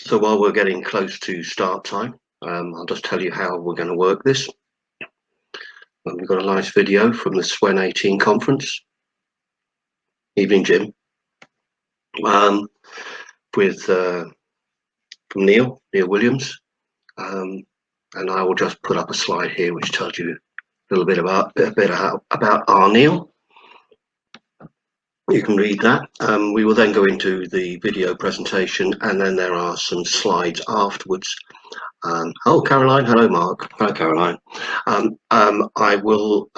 So while we're getting close to start time, I'll just tell you how we're going to work this. We've got a nice video from the SWEN 18 conference. Evening, Jim. With from Neil Williams. And I will just put up a slide here which tells you a little bit about our Neil. You can read that. We will then go into the video presentation, and then there are some slides afterwards. Oh, Caroline. Hello, Mark. Hello, Caroline. I will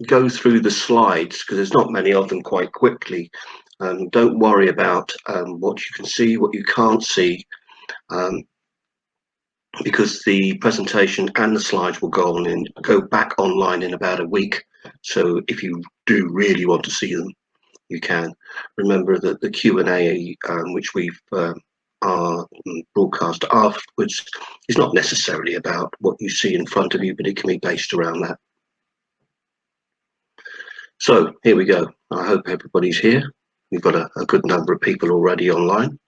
go through the slides because there's not many of them quite quickly. Don't worry about what you can see, what you can't see, because the presentation and the slides will go back online in about a week. So if you do really want to see them, you can. Remember that the Q&A, which we've are broadcast afterwards, is not necessarily about what you see in front of you, but it can be based around that. So here we go. I hope everybody's here. We've got a good number of people already online.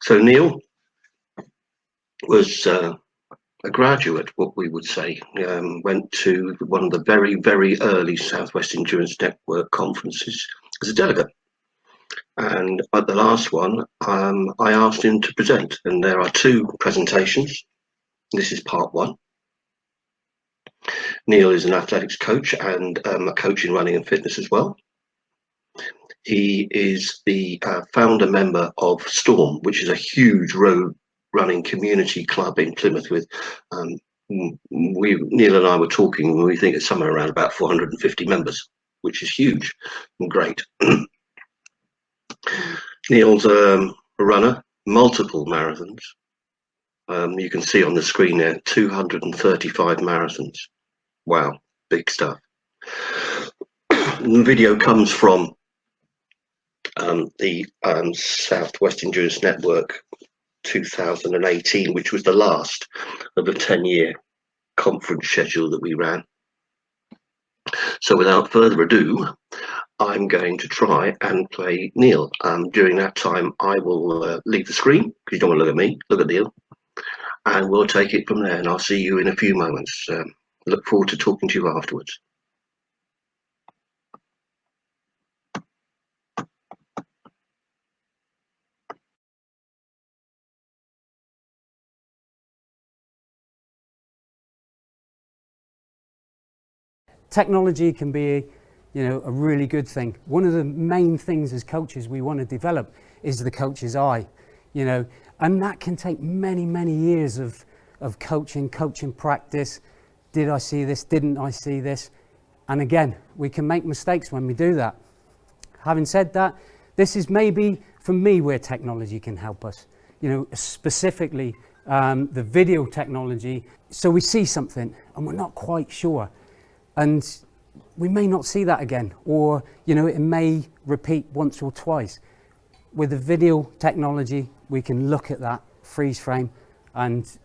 So Neil was a graduate, what we would say, went to one of the very, very early Southwest Endurance Network conferences as a delegate. And at the last one, I asked him to present, and there are two presentations. This is part one. Neil is an athletics coach and a coach in running and fitness as well. He is the founder member of Storm, which is a huge road running community club in Plymouth with Neil and I were talking, we think it's somewhere around about 450 members, which is huge and great. Neil's a runner, multiple marathons. You can see on the screen there, 235 marathons. Wow, big stuff. The video comes from the Southwest Endurance Network 2018, which was the last of the 10-year conference schedule that we ran. So without further ado, I'm going to try and play Neil. During that time, I will leave the screen, because you don't want to look at me, look at Neil, and we'll take it from there, and I'll see you in a few moments. Look forward to talking to you afterwards. Technology can be, a really good thing. One of the main things as coaches we want to develop is the coach's eye, and that can take many, many years of coaching practice. Did I see this? Didn't I see this? And again, we can make mistakes when we do that. Having said that, this is maybe, for me, where technology can help us, specifically the video technology. So we see something and we're not quite sure. And we may not see that again, or, it may repeat once or twice. With the video technology, we can look at that freeze frame and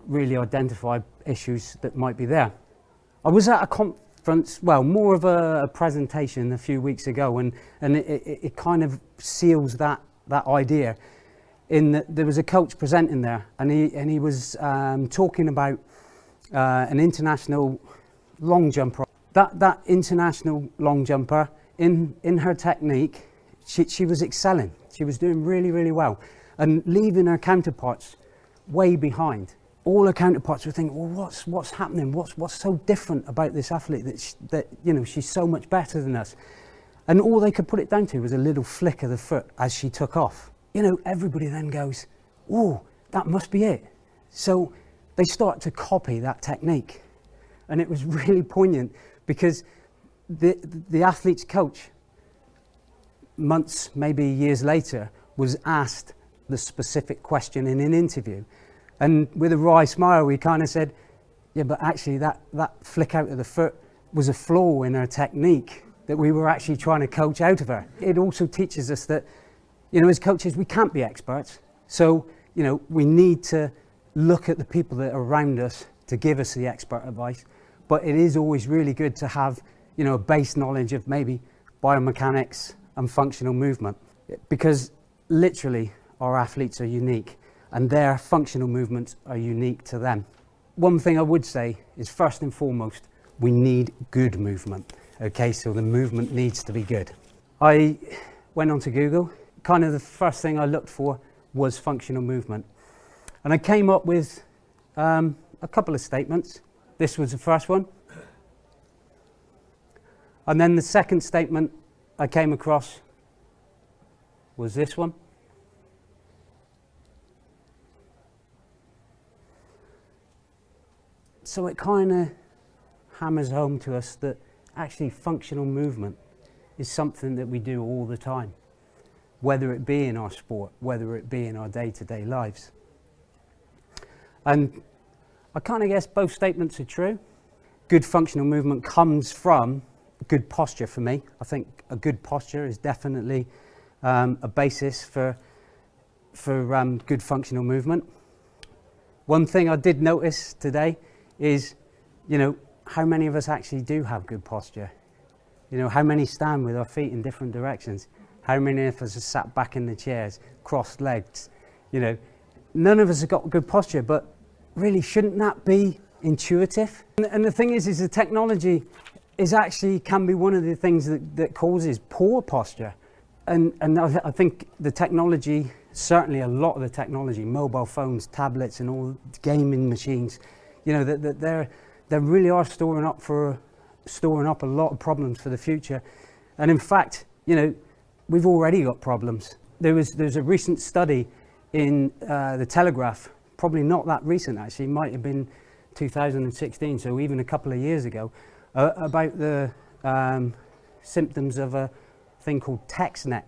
really identify issues that might be there. I was at a conference, well, more of a presentation a few weeks ago, and it kind of seals that idea. In that there was a coach presenting there, and he was talking about an international long jumper. That international long jumper, in her technique, she was excelling. She was doing really, really well, and leaving her counterparts way behind. All her counterparts were thinking, well, what's happening? What's so different about this athlete that she's so much better than us? And all they could put it down to was a little flick of the foot as she took off. Everybody then goes, oh, that must be it. So they start to copy that technique. And it was really poignant because the athlete's coach, months, maybe years later, was asked the specific question in an interview. And with a wry smile, we kind of said, yeah, but actually that flick out of the foot was a flaw in her technique that we were actually trying to coach out of her. It also teaches us that, as coaches, we can't be experts. So, we need to look at the people that are around us to give us the expert advice. But it is always really good to have, a base knowledge of maybe biomechanics and functional movement. Because literally, our athletes are unique and their functional movements are unique to them. One thing I would say is, first and foremost, we need good movement. Okay, so the movement needs to be good. I went onto Google. Kind of the first thing I looked for was functional movement. And I came up with a couple of statements. This was the first one. And then the second statement I came across was this one. So it kind of hammers home to us that actually functional movement is something that we do all the time, whether it be in our sport, whether it be in our day-to-day lives. And I kind of guess both statements are true. Good functional movement comes from good posture for me. I think a good posture is definitely a basis for good functional movement. One thing I did notice today is, how many of us actually do have good posture? How many stand with our feet in different directions? How many of us are sat back in the chairs, crossed legs? None of us have got good posture, but really, shouldn't that be intuitive? And the thing is the technology can be one of the things that causes poor posture. And I think the technology, certainly a lot of the technology, mobile phones, tablets, and all gaming machines, that they really are storing up a lot of problems for the future. And in fact, we've already got problems. There's a recent study in the Telegraph, probably not that recent actually, might have been 2016, so even a couple of years ago, about the symptoms of a thing called text neck.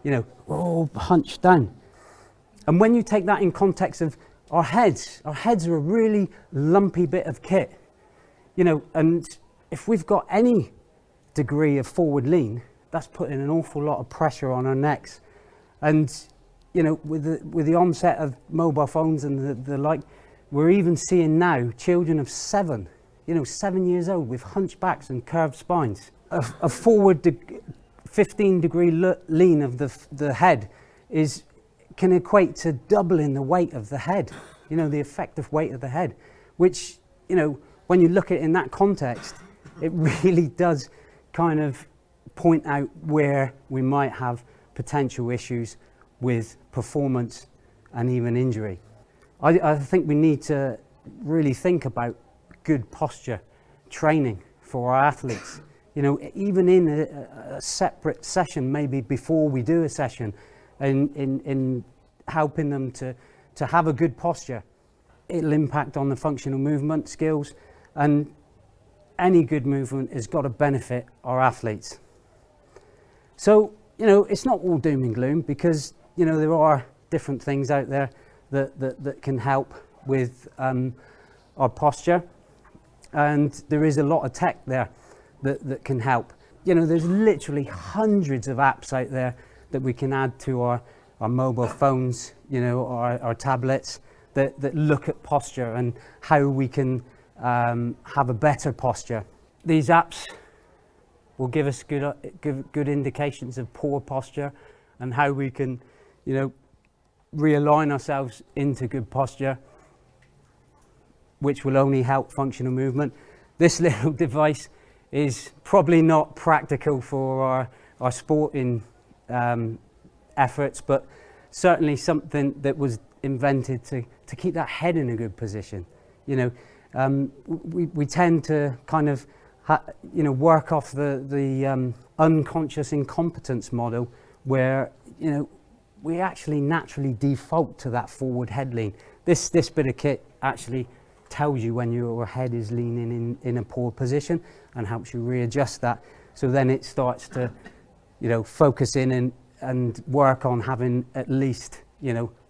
We're all hunched down. And when you take that in context of our heads are a really lumpy bit of kit, and if we've got any degree of forward lean, that's putting an awful lot of pressure on our necks. And with the onset of mobile phones and the like, we're even seeing now children of 7 years old with hunchbacks and curved spines. A forward 15-degree lean of the head can equate to doubling the weight of the head, the effective weight of the head, which, when you look at it in that context, it really does kind of point out where we might have potential issues with performance and even injury. I think we need to really think about good posture training for our athletes. Even in a separate session, maybe before we do a session, in helping them to have a good posture. It'll impact on the functional movement skills, and any good movement has got to benefit our athletes. So, it's not all doom and gloom, because, there are different things out there that can help with our posture. And there is a lot of tech there that can help. There's literally hundreds of apps out there that we can add to our mobile phones, our tablets, that look at posture and how we can have a better posture. These apps will give us good indications of poor posture and how we can, realign ourselves into good posture, which will only help functional movement. This little device is probably not practical for our sporting efforts, but certainly something that was invented to keep that head in a good position. We tend to kind of work off the unconscious incompetence model, where we actually naturally default to that forward head lean. This bit of kit actually tells you when your head is leaning in a poor position and helps you readjust that. So then it starts to, focus in and work on having at least,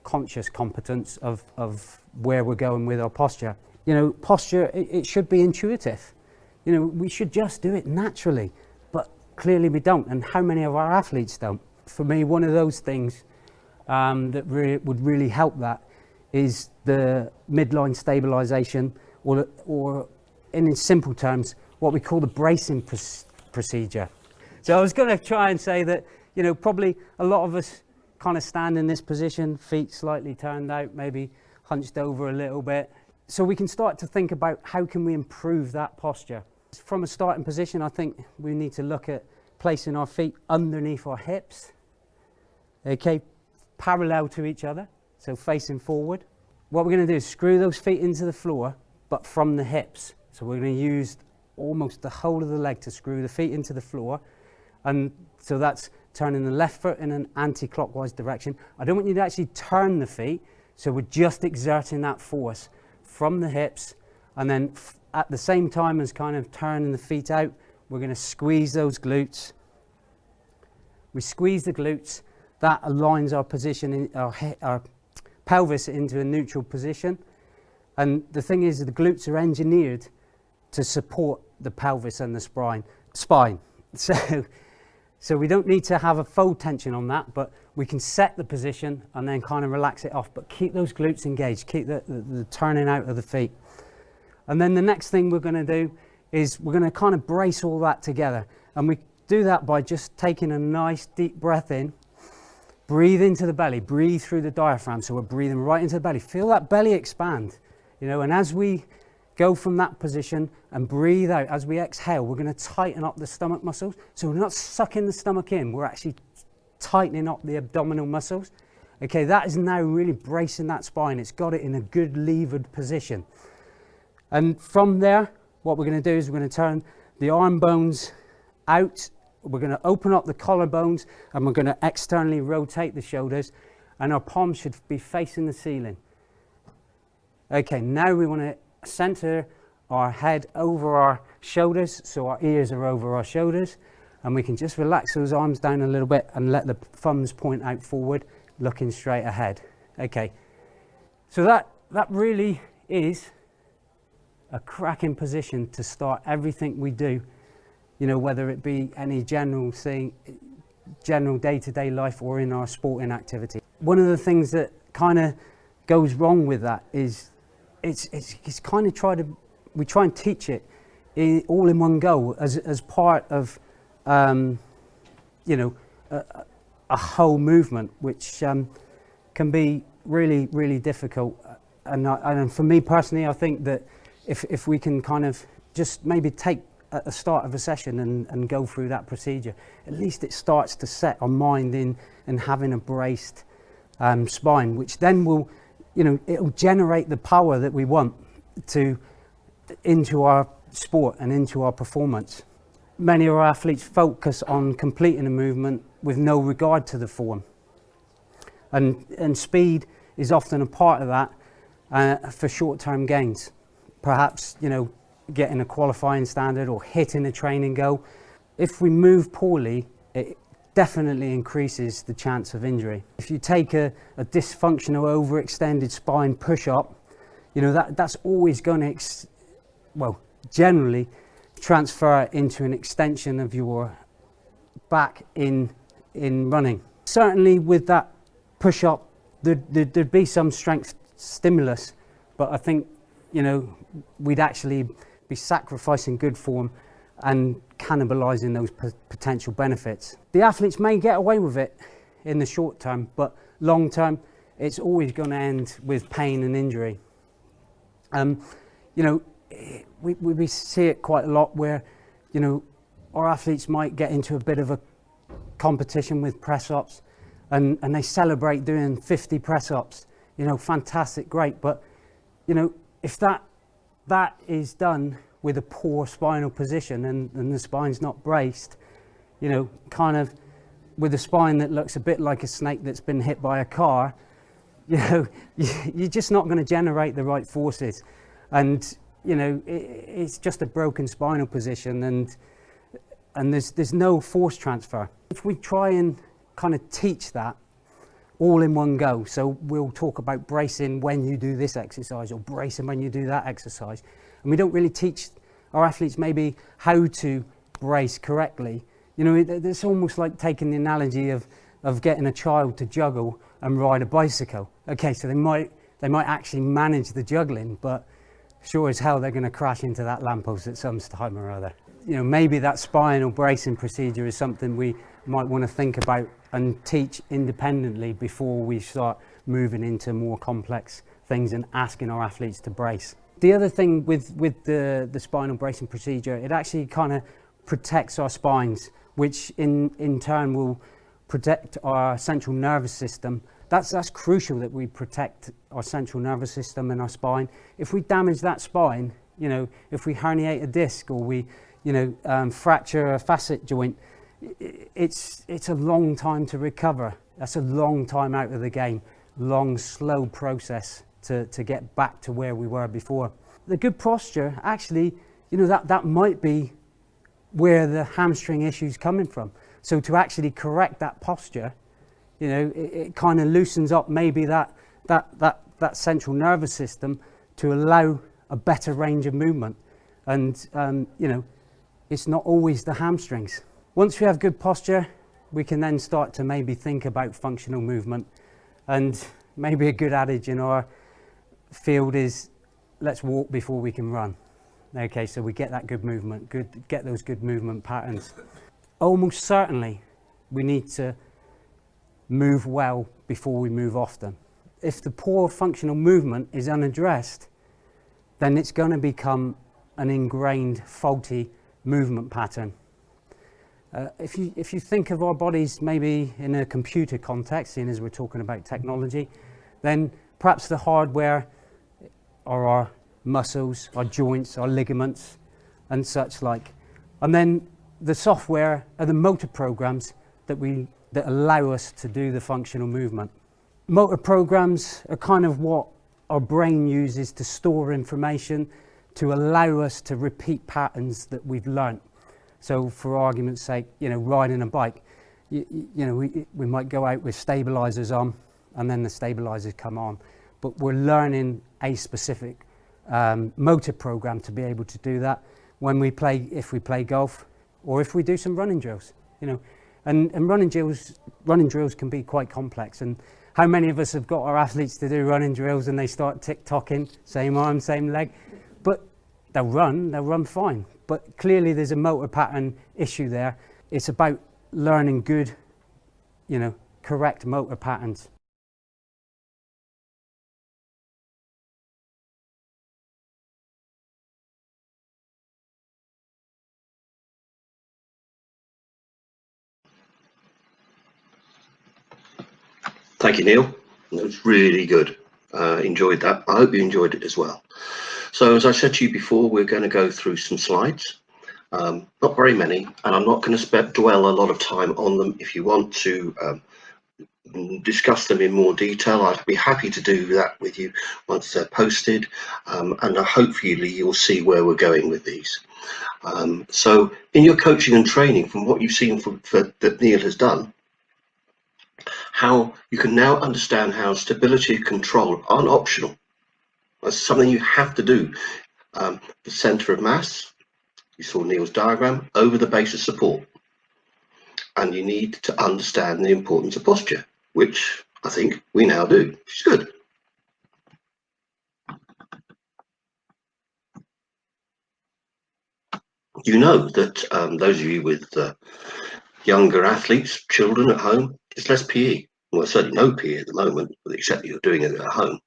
conscious competence of where we're going with our posture. Posture, it should be intuitive. We should just do it naturally, but clearly we don't. And how many of our athletes don't? For me, one of those things that would really help that is the midline stabilization, or in simple terms, what we call the bracing procedure. So I was going to try and say that, probably a lot of us kind of stand in this position, feet slightly turned out, maybe hunched over a little bit. So we can start to think about how can we improve that posture. From a starting position, I think we need to look at placing our feet underneath our hips, okay, parallel to each other, so facing forward. What we're going to do is screw those feet into the floor, but from the hips. So we're going to use almost the whole of the leg to screw the feet into the floor. And so that's turning the left foot in an anti-clockwise direction. I don't want you to actually turn the feet, so we're just exerting that force from the hips, and then at the same time as kind of turning the feet out, we're going to squeeze those glutes. We squeeze the glutes, that aligns our position, in our pelvis into a neutral position. And the thing is, the glutes are engineered to support the pelvis and the spine. So we don't need to have a full tension on that, but we can set the position and then kind of relax it off, but keep those glutes engaged, keep the turning out of the feet. And then the next thing we're going to do is we're going to kind of brace all that together. And we do that by just taking a nice deep breath in, breathe into the belly, breathe through the diaphragm. So we're breathing right into the belly. Feel that belly expand, you know, and as we go from that position and breathe out, as we exhale, we're going to tighten up the stomach muscles. So we're not sucking the stomach in, we're actually tightening up the abdominal muscles. Okay, that is now really bracing that spine. It's got it in a good levered position. And from there, what we're going to do is we're going to turn the arm bones out. We're going to open up the collarbones and we're going to externally rotate the shoulders, and our palms should be facing the ceiling. Okay, now we want to center our head over our shoulders, so our ears are over our shoulders, and we can just relax those arms down a little bit and let the thumbs point out forward, looking straight ahead. Okay, so that really is a cracking position to start everything we do, you know, whether it be any general thing, general day-to-day life, or in our sporting activity. One of the things that kind of goes wrong with that is it's kind of we try and teach it all in one go as part of you know, a whole movement, which can be really, really difficult. And for me personally, I think that if we can kind of just maybe take at the start of a session and go through that procedure, at least it starts to set our mind in and having a braced spine, which then will, you know, it'll generate the power that we want into our sport and into our performance. Many of our athletes focus on completing a movement with no regard to the form, and speed is often a part of that for short-term gains. Perhaps, you know, getting a qualifying standard or hitting a training goal. If we move poorly, it definitely increases the chance of injury. If you take a dysfunctional overextended spine push-up, you know, that's always going to, generally transfer into an extension of your back in running. Certainly with that push-up, there'd be some strength stimulus, but I think, you know, we'd actually be sacrificing good form and cannibalizing those potential benefits. The athletes may get away with it in the short term, but long term, it's always going to end with pain and injury. You know, we see it quite a lot where, you know, our athletes might get into a bit of a competition with press-ups, and they celebrate doing 50 press-ups. You know, fantastic, great, but, you know, if that is done with a poor spinal position and the spine's not braced, you know, kind of with a spine that looks a bit like a snake that's been hit by a car, you know, you're just not going to generate the right forces. And, you know, it's just a broken spinal position, and there's no force transfer. If we try and kind of teach that all in one go, so we'll talk about bracing when you do this exercise or bracing when you do that exercise, and we don't really teach our athletes maybe how to brace correctly. You know, it's almost like taking the analogy of getting a child to juggle and ride a bicycle. Okay, so they might actually manage the juggling, but sure as hell they're going to crash into that lamppost at some time or other. You know, maybe that spinal bracing procedure is something we might want to think about and teach independently before we start moving into more complex things and asking our athletes to brace. The other thing with the spinal bracing procedure, it actually kind of protects our spines, which in turn will protect our central nervous system. That's crucial, that we protect our central nervous system and our spine. If we damage that spine, you know, if we herniate a disc or we, fracture a facet joint, it's a long time to recover. That's a long time out of the game, long, slow process to get back to where we were before. The good posture, actually, that might be where the hamstring issue's coming from. So to actually correct that posture, it kind of loosens up maybe that central nervous system to allow a better range of movement. And, it's not always the hamstrings. Once we have good posture, we can then start to maybe think about functional movement. And maybe a good adage in our field is, let's walk before we can run. Okay, so we get that good movement, get those good movement patterns. Almost certainly, we need to move well before we move often. If the poor functional movement is unaddressed, then it's going to become an ingrained faulty movement pattern. If you think of our bodies maybe in a computer context, seeing as we're talking about technology, then perhaps the hardware are our muscles, our joints, our ligaments, and such like. And then the software are the motor programs that allow us to do the functional movement. Motor programs are kind of what our brain uses to store information, to allow us to repeat patterns that we've learnt. So for argument's sake, riding a bike, we might go out with stabilizers on, and then the stabilizers come on. But we're learning a specific motor program to be able to do that if we play golf, or if we do some running drills. And running drills can be quite complex. And how many of us have got our athletes to do running drills and they start tick-tocking, same arm, same leg? But they'll run fine. But clearly there's a motor pattern issue there. It's about learning good, correct motor patterns. Thank you, Neil. That was really good. Enjoyed that. I hope you enjoyed it as well. So as I said to you before, we're going to go through some slides. Not very many, and I'm not going to dwell a lot of time on them. If you want to discuss them in more detail, I'd be happy to do that with you once they're posted, and hopefully you'll see where we're going with these. So in your coaching and training, from what you've seen that Neil has done, how you can now understand how stability and control aren't optional. That's something you have to do. The center of mass, you saw Neil's diagram, over the base of support. And you need to understand the importance of posture, which I think we now do, which is good. You know that those of you with younger athletes, children at home, it's less PE. Well, certainly no PE at the moment, except that you're doing it at home.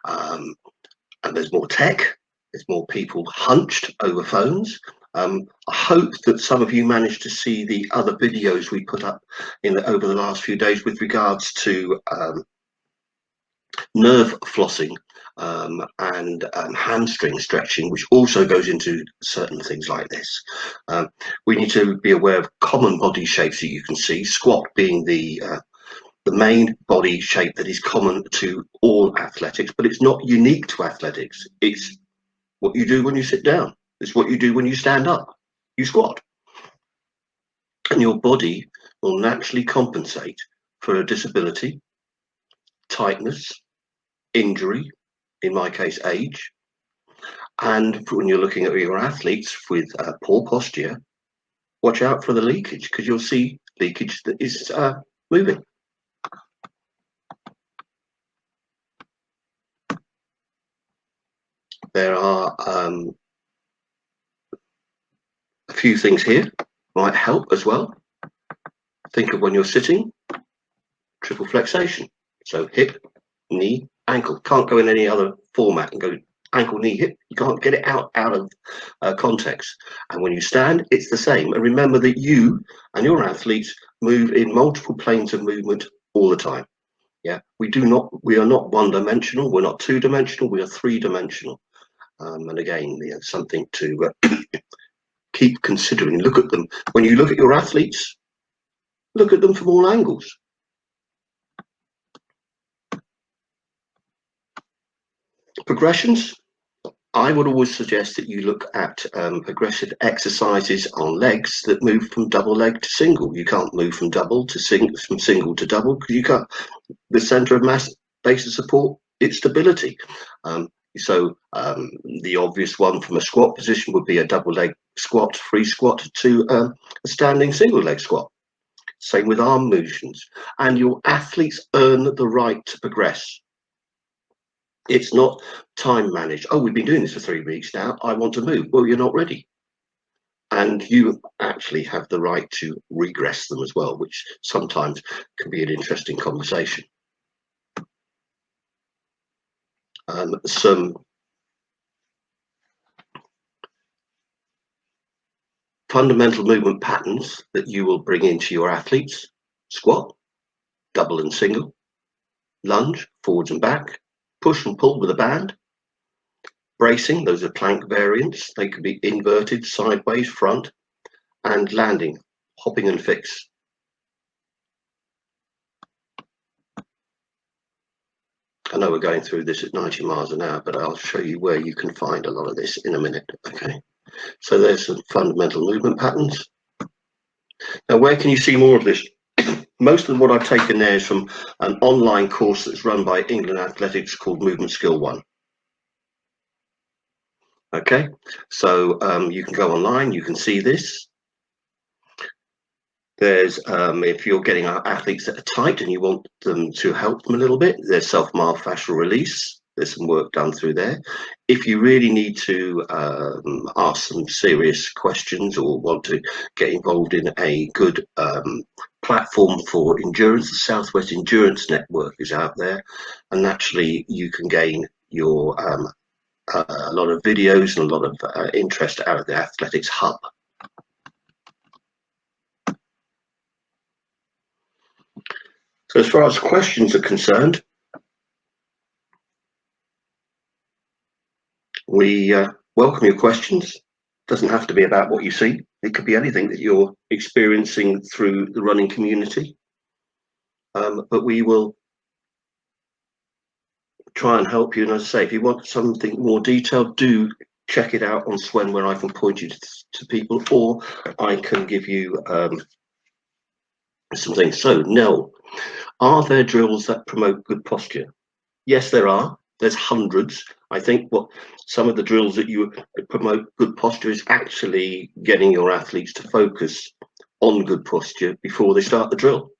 And there's more tech, there's more people hunched over phones. I hope that some of you managed to see the other videos we put up over the last few days with regards to nerve flossing and hamstring stretching, which also goes into certain things like this. We need to be aware of common body shapes that you can see, squat being the main body shape that is common to all athletics, but it's not unique to athletics. It's what you do when you sit down. It's what you do when you stand up. You squat. And your body will naturally compensate for a disability, tightness, injury, in my case, age. And when you're looking at your athletes with poor posture, watch out for the leakage, because you'll see leakage that is moving. There are a few things here might help as well. Think of when you're sitting, triple flexation. So hip, knee, ankle. Can't go in any other format and go ankle, knee, hip. You can't get it out of context. And when you stand, it's the same. And remember that you and your athletes move in multiple planes of movement all the time. Yeah, we are not one-dimensional. We're not two-dimensional. We are three-dimensional. And again, something to keep considering. Look at them. When you look at your athletes, look at them from all angles. Progressions. I would always suggest that you look at progressive exercises on legs that move from double leg to single. You can't move from double to from single to double, because you can't. The center of mass, base of support, it's stability. So the obvious one from a squat position would be a double leg squat, free squat, to a standing single leg squat. Same with arm motions. And your athletes earn the right to progress. It's not time managed. Oh, we've been doing this for 3 weeks now, I want to move. Well, you're not ready. And you actually have the right to regress them as well, which sometimes can be an interesting conversation. Some fundamental movement patterns that you will bring into your athletes: squat, double and single, lunge, forwards and back, push and pull with a band, bracing, those are plank variants. They could be inverted, sideways, front, and landing, hopping and fix. I know we're going through this at 90 miles an hour, but I'll show you where you can find a lot of this in a minute. Okay, so there's some fundamental movement patterns. Now, where can you see more of this? Most of what I've taken there is from an online course that's run by England Athletics called Movement Skill 1. Okay, so you can go online, you can see this. There's, if you're getting athletes that are tight and you want them to help them a little bit, there's self-myofascial release. There's some work done through there. If you really need to ask some serious questions or want to get involved in a good platform for endurance, the Southwest Endurance Network is out there, and naturally you can gain your a lot of videos and a lot of interest out of the Athletics Hub. So as far as questions are concerned, we welcome your questions. It doesn't have to be about what you see. It could be anything that you're experiencing through the running community. But we will try and help you. And as I say, if you want something more detailed, do check it out on Swen, where I can point you to people, or I can give you some things. So, Nell, are there drills that promote good posture? Yes, there are. There's hundreds. I think what some of the drills that you promote good posture is actually getting your athletes to focus on good posture before they start the drill.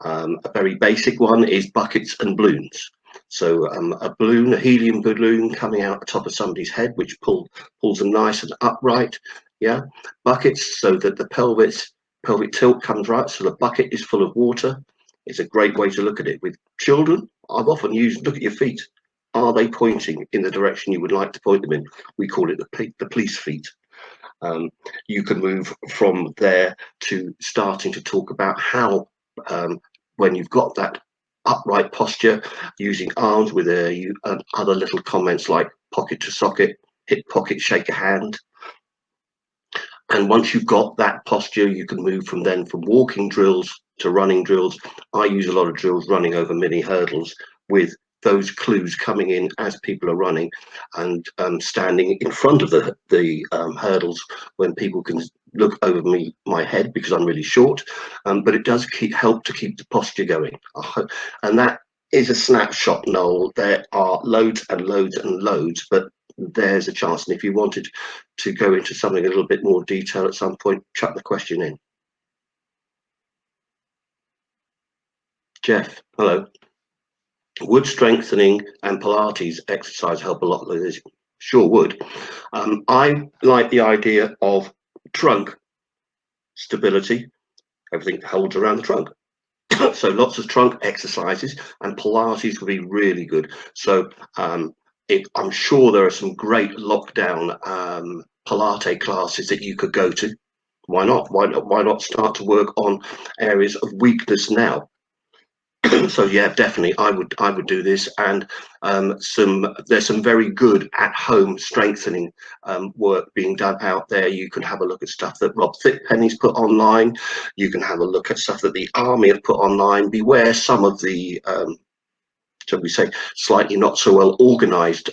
A very basic one is buckets and balloons. So a balloon, a helium balloon coming out the top of somebody's head, which pulls them nice and upright. Yeah, buckets so that the pelvic tilt comes right, so the bucket is full of water. It's a great way to look at it. With children, I've often used, look at your feet. Are they pointing in the direction you would like to point them in? We call it the police feet. You can move from there to starting to talk about how, when you've got that upright posture, using arms with other little comments like pocket to socket, hip pocket, shake a hand. And once you've got that posture, you can move from walking drills to running drills. I use a lot of drills running over mini hurdles with those clues coming in as people are running, and standing in front of the hurdles when people can look over my head because I'm really short. But it does help to keep the posture going. And that is a snapshot, Noel. There are loads and loads and loads, but there's a chance. And if you wanted to go into something a little bit more detail at some point, chuck the question in. Jeff, hello. Would strengthening and Pilates exercise help a lot with this? Sure would. I like the idea of trunk stability everything holds around the trunk. So lots of trunk exercises, and Pilates would be really good. So I'm sure there are some great lockdown Pilates classes that you could go to. Why not? Why not start to work on areas of weakness now? So yeah, definitely, I would do this, and there's some very good at home strengthening work being done out there. You can have a look at stuff that Rob Thickenham's put online. You can have a look at stuff that the Army have put online. Beware some of the shall we say slightly not so well organised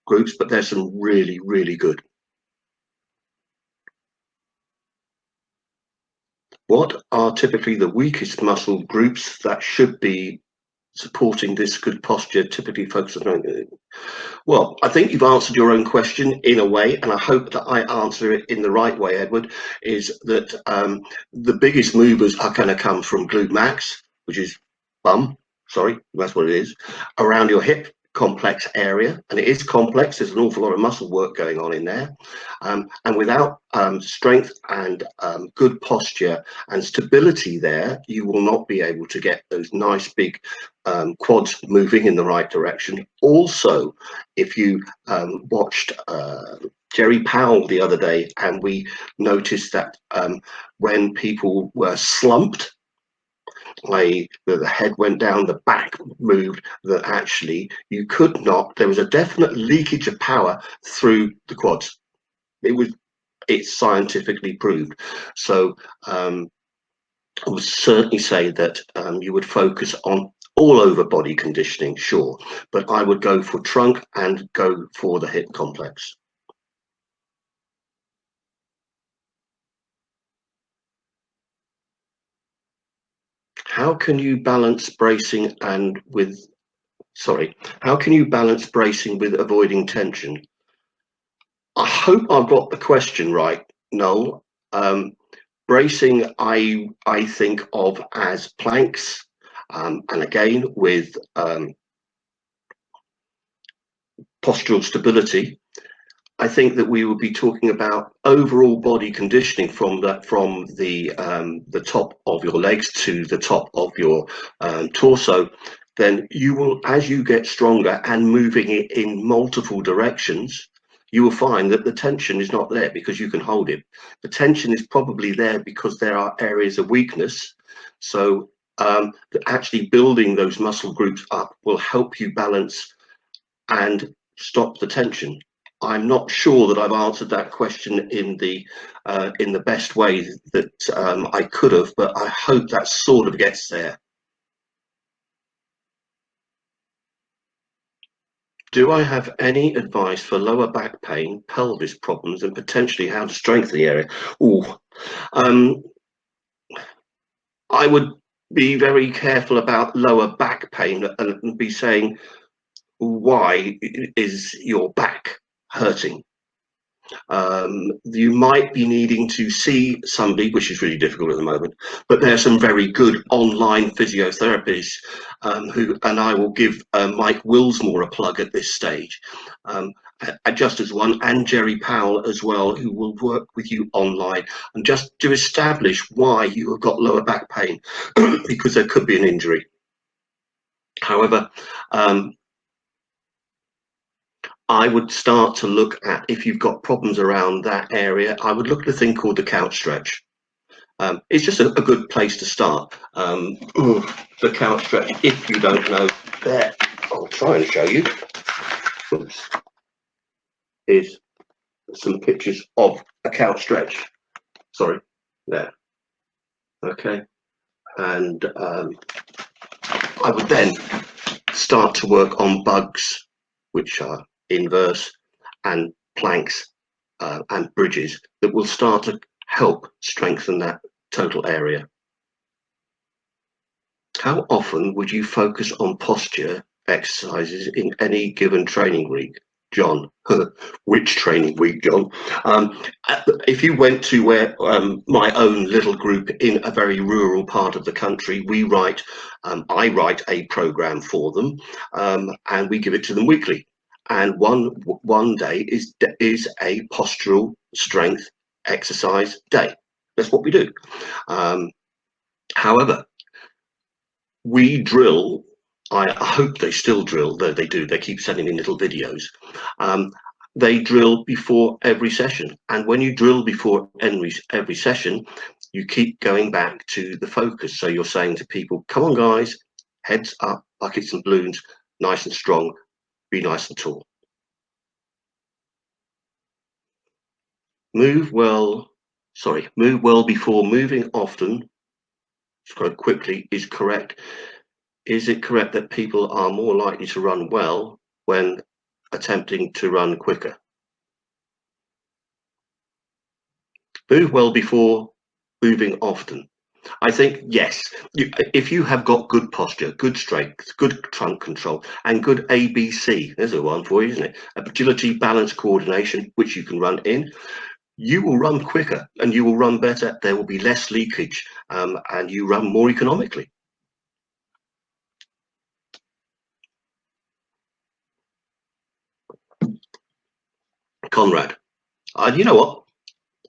groups, but there's some really good. What are typically the weakest muscle groups that should be supporting this good posture, typically focused on? Well, I think you've answered your own question in a way, and I hope that I answer it in the right way, Edward, is that the biggest movers are going to come from glute max, which is sorry, that's what it is, around your hip complex area, and it is complex. There's an awful lot of muscle work going on in there, and without strength and good posture and stability there, you will not be able to get those nice big quads moving in the right direction. Also, if you watched Jerry Powell the other day, and we noticed that when people were slumped, the head went down, the back moved, that actually you could not, there was a definite leakage of power through the quads. It's scientifically proved. So I would certainly say that you would focus on all over body conditioning, sure, but I would go for trunk and go for the hip complex. How can you balance bracing with avoiding tension? I hope I've got the question right, Noel. Bracing, I think of as planks, and again with postural stability. I think that we would be talking about overall body conditioning from the top of your legs to the top of your torso. Then you will, as you get stronger and moving it in multiple directions, you will find that the tension is not there because you can hold it. The tension is probably there because there are areas of weakness. So actually building those muscle groups up will help you balance and stop the tension. I'm not sure that I've answered that question in the best way that I could have, but I hope that sort of gets there. Do I have any advice for lower back pain, pelvis problems, and potentially how to strengthen the area? I would be very careful about lower back pain and be saying, why is your back hurting? You might be needing to see somebody, which is really difficult at the moment, but there are some very good online physiotherapists and I will give Mike Willsmore a plug at this stage, just as one, and Jerry Powell as well, who will work with you online and just to establish why you have got lower back pain, because there could be an injury. However, I would start to look at, if you've got problems around that area, I would look at a thing called the couch stretch. It's just a good place to start. The couch stretch, if you don't know, there, I'll try and show you. Oops. Here's some pictures of a couch stretch. Sorry, there. Okay. And I would then start to work on bugs, which are inverse, and planks and bridges that will start to help strengthen that total area. How often would you focus on posture exercises in any given training week? John, which training week, John? If you went to where my own little group in a very rural part of the country, I write a program for them, and we give it to them weekly. And one day is a postural strength exercise day. That's what we do. However, we drill, I hope they still drill, though they do, they keep sending in little videos. They drill before every session. And when you drill before every session, you keep going back to the focus. So you're saying to people, come on guys, heads up, buckets and balloons, nice and strong, be nice and tall. Move well before moving often, stroke quickly, is correct. Is it correct that people are more likely to run well when attempting to run quicker? Move well before moving often. I think, yes, if you have got good posture, good strength, good trunk control, and good ABC, there's a one for you, isn't it? Agility, balance, coordination, which you can run in, you will run quicker and you will run better. There will be less leakage, and you run more economically. Conrad, you know what?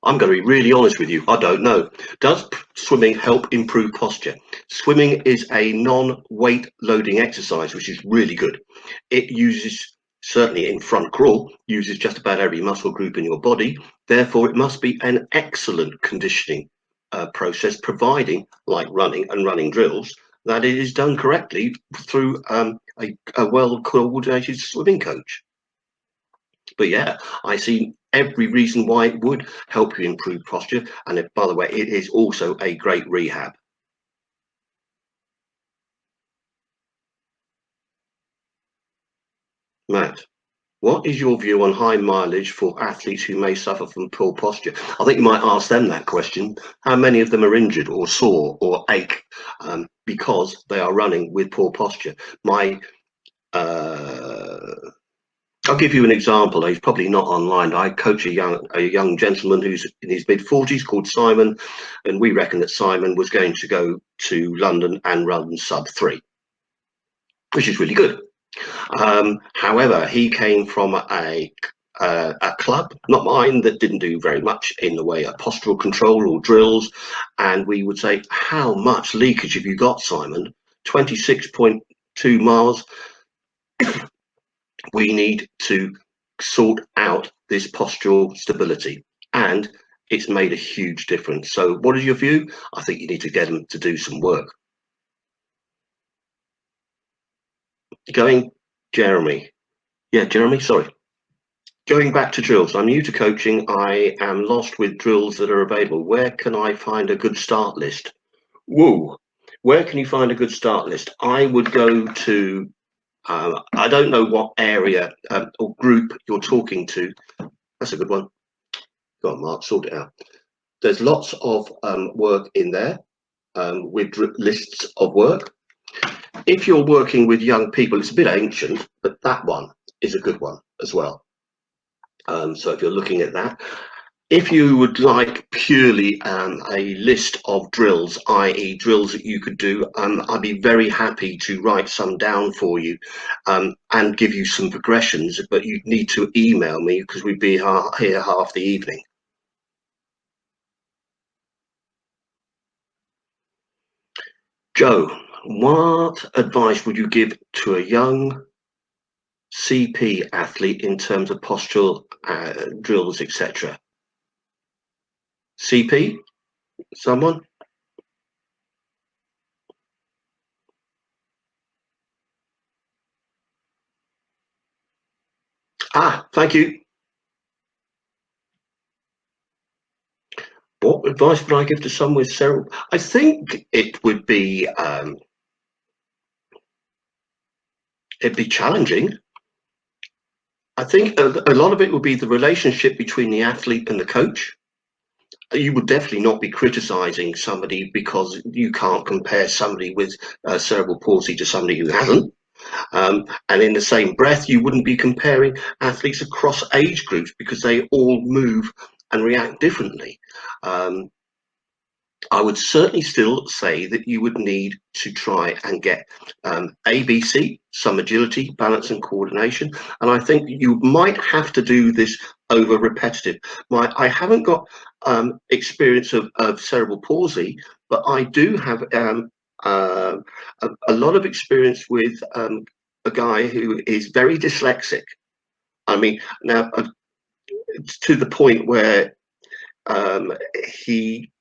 I'm going to be really honest with you. I don't know. Does swimming help improve posture? Swimming is a non-weight loading exercise, which is really good. It uses, certainly in front crawl, uses just about every muscle group in your body. Therefore, it must be an excellent conditioning process, providing, like running and running drills, that it is done correctly through a well-coordinated swimming coach. But yeah, I see every reason why it would help you improve posture. And if, by the way, it is also a great rehab. Matt, what is your view on high mileage for athletes who may suffer from poor posture? I think you might ask them that question. How many of them are injured or sore or ache because they are running with poor posture? I'll give you an example. He's probably not online. I coach a young gentleman who's in his mid-40s called Simon, and we reckon that Simon was going to go to London and run sub-3, which is really good. However, he came from a club, not mine, that didn't do very much in the way of postural control or drills, and we would say, how much leakage have you got, Simon? 26.2 miles. We need to sort out this postural stability, and it's made a huge difference. So what is your view? I think you need to get them to do some work. Jeremy, sorry. Going back to drills, I'm new to coaching. I am lost with drills that are available. Where can I find a good start list? Whoa, where can you find a good start list? I would go to I don't know what area or group you're talking to. That's a good one. Go on, Mark, sort it out. There's lots of work in there with lists of work. If you're working with young people, it's a bit ancient, but that one is a good one as well. So if you're looking at that, if you would like purely a list of drills, i.e. drills that you could do, I'd be very happy to write some down for you and give you some progressions, but you'd need to email me because we'd be here half the evening. Joe, what advice would you give to a young CP athlete in terms of postural drills, etc.? CP? Someone? Thank you. What advice would I give to someone with cerebral? I think it would be it'd be challenging. I think a lot of it would be the relationship between the athlete and the coach. You would definitely not be criticizing somebody because you can't compare somebody with cerebral palsy to somebody who hasn't. And in the same breath, you wouldn't be comparing athletes across age groups because they all move and react differently. I would certainly still say that you would need to try and get ABC, some agility, balance and coordination. And I think you might have to do this over repetitive. I haven't got experience of cerebral palsy, but I do have a lot of experience with a guy who is very dyslexic. I mean, now to the point where he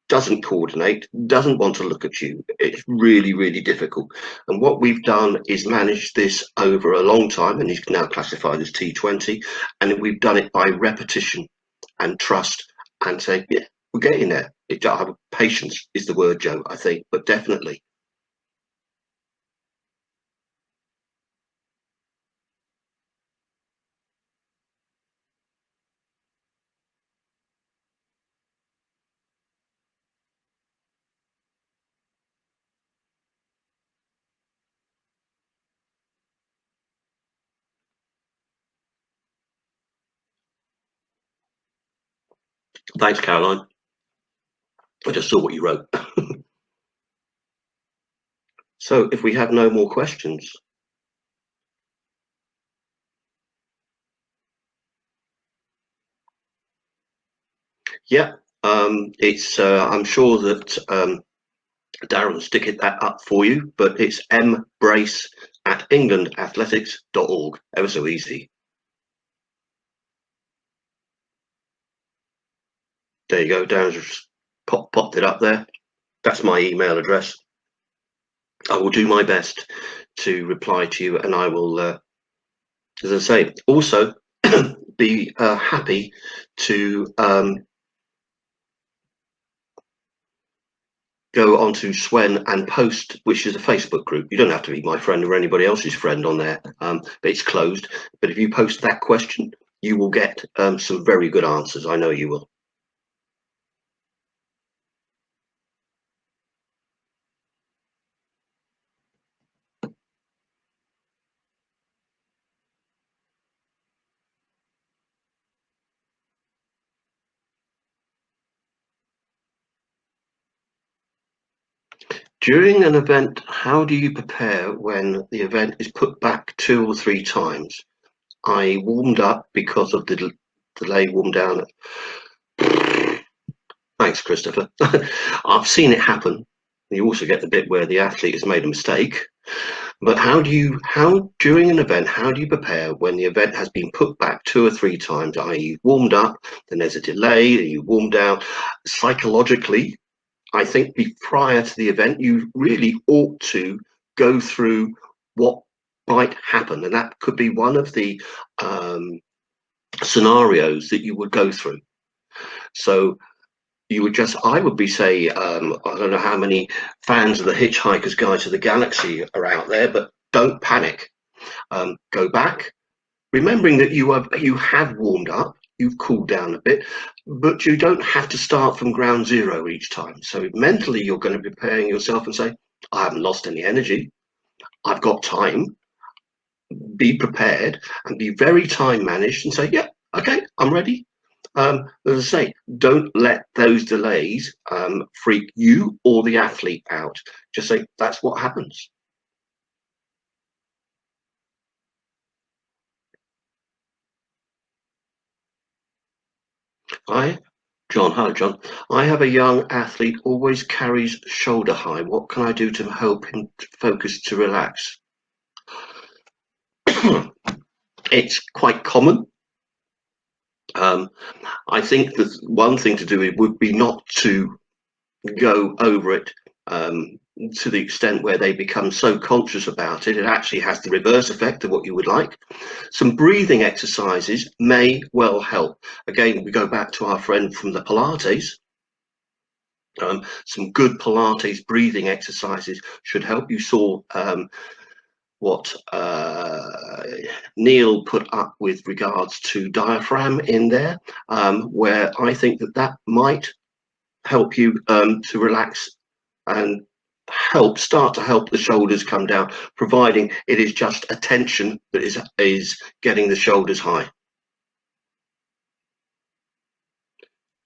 doesn't coordinate, doesn't want to look at you. It's really, really difficult. And what we've done is manage this over a long time, and he's now classified as T20. And we've done it by repetition and trust, and say, yeah, we're getting there. Patience is the word, Joe, I think, but definitely. Thanks, Caroline. I just saw what you wrote. So if we have no more questions, yeah, it's. I'm sure that Darren will stick that up for you, but it's mbrace@englandathletics.org. Ever so easy. There you go. Darren's just popped it up there. That's my email address. I will do my best to reply to you, and I will, as I say, also be happy to go onto Swen and post, which is a Facebook group. You don't have to be my friend or anybody else's friend on there, but it's closed. But if you post that question, you will get some very good answers. I know you will. During an event, how do you prepare when the event is put back 2 or 3 times? I warmed up because of the delay warm down. Thanks, Christopher. I've seen it happen. You also get the bit where the athlete has made a mistake. But how during an event, how do you prepare when the event has been put back 2 or 3 times, i.e. warmed up, then there's a delay, you warm down? Psychologically, I think prior to the event, you really ought to go through what might happen. And that could be one of the scenarios that you would go through. So you would I would be say, I don't know how many fans of the Hitchhiker's Guide to the Galaxy are out there, but don't panic. Go back, remembering that you have warmed up, you've cooled down a bit, but you don't have to start from ground zero each time. So mentally, you're going to be preparing yourself and say, I haven't lost any energy. I've got time. Be prepared and be very time managed and say, yeah, okay, I'm ready. As I say, don't let those delays freak you or the athlete out. Just say, that's what happens. Hello, John. I have a young athlete, always carries shoulder high. What can I do to help him focus to relax? It's quite common. I think that one thing to do would be not to go over it to the extent where they become so conscious about it. It actually has the reverse effect of what you would like. Some breathing exercises may well help. Again, we go back to our friend from the Pilates. Some good Pilates breathing exercises should help. You saw what Neil put up with regards to diaphragm in there, where I think that might help you to relax and start to help the shoulders come down, providing it is just attention that is getting the shoulders high.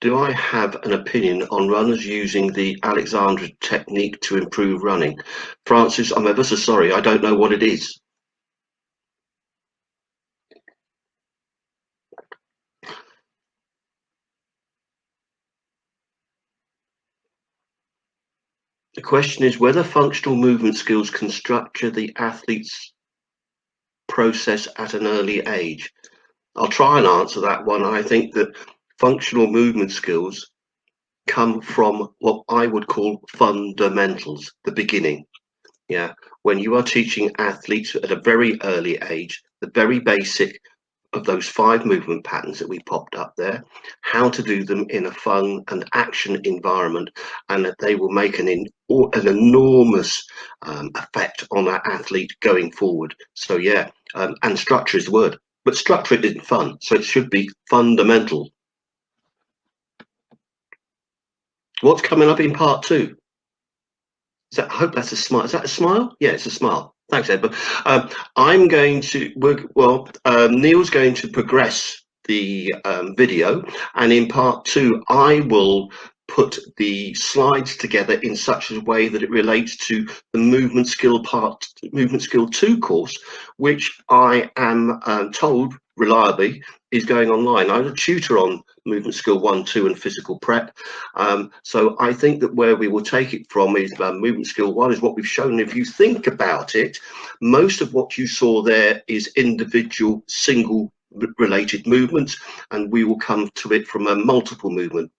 Do I have an opinion on runners using the Alexandra technique to improve running? Francis, I'm ever so sorry, I don't know what it is. The question is whether functional movement skills can structure the athlete's process at an early age. I'll try and answer that one. I think that functional movement skills come from what I would call fundamentals, the beginning. Yeah, when you are teaching athletes at a very early age, the very basic of those 5 movement patterns that we popped up there, how to do them in a fun and action environment, and that they will make an enormous effect on that athlete going forward. So yeah, and structure is the word, but structure it isn't fun, so it should be fundamental. What's coming up in part 2? I hope that's a smile. Is that a smile? Yeah, it's a smile. Thanks, Ed. I'm going to work. Well, Neil's going to progress the video, and in part 2, I will put the slides together in such a way that it relates to the movement skill 2 course, which I am told reliably is going online. I'm a tutor on movement skill 1, 2, and physical prep. So I think that where we will take it from is movement skill 1 is what we've shown. If you think about it, most of what you saw there is individual single related movements, and we will come to it from a multiple movement.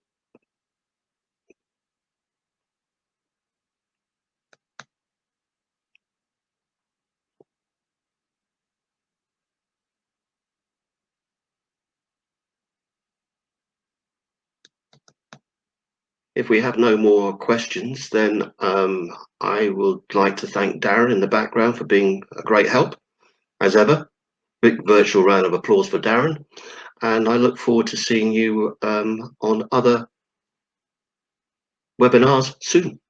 If we have no more questions, then I would like to thank Darren in the background for being a great help, as ever. Big virtual round of applause for Darren. And I look forward to seeing you on other webinars soon.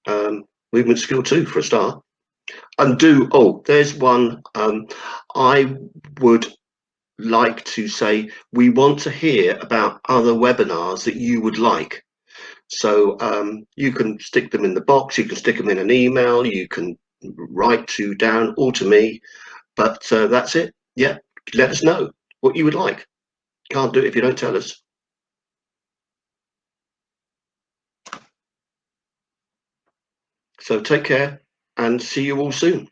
Movement skill 2 for a start. And there's one I would like to say, we want to hear about other webinars that you would like. So you can stick them in the box, you can stick them in an email, you can write to Darren or to me, but that's it. Yeah, let us know what you would like. Can't do it if you don't tell us. So take care and see you all soon.